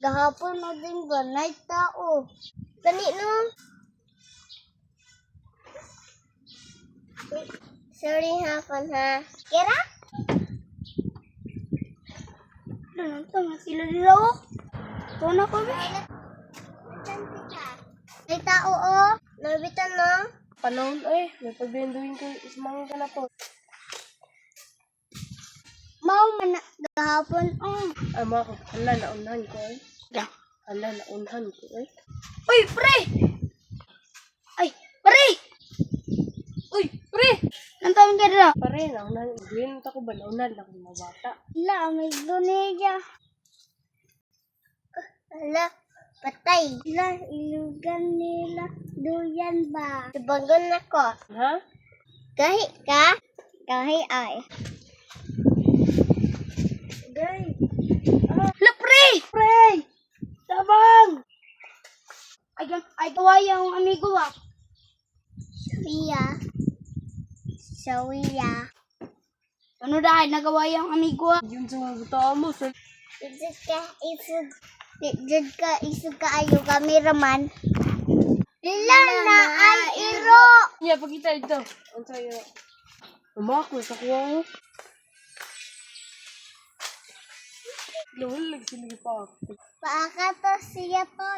Kahapon na din ganay tao. Gani no? Sorry hapon ha. Kira? Ano to? Sila nila oh. Ito na ko ba? May tao oh. Nabitan no? Panahon eh. May pagbihinduin ko ismang ka na po. Mau man gahapon oh. Ay mga ko. Hala na unahan ko eh. Yeah. Hala na unahan ko eh. Uy, pre! Ay, pre! Uy! Pre! Nantawin ka na. Pare na unahan. Gawin ko ba na unahan lang mga bata. Ila, may doneja. Hala, patay. Ila, ilugan nila. Duyan ba? Sabagon ako. Ha? Gahi ka? Gahi ay. Gay! Hala, pre! Pre! Sabang! Ay, gawa yung amigo ah. Sawiya. Ano dahil nagawa yung amigo ah? Yun sa mga bata mo. Isud ka ayo cameraman. Lila na ay iro. Yeah, pagkita ito. Ang sa'yo. Umako sa kuha mo. Lawal lang sila pa. Paaka to siya to.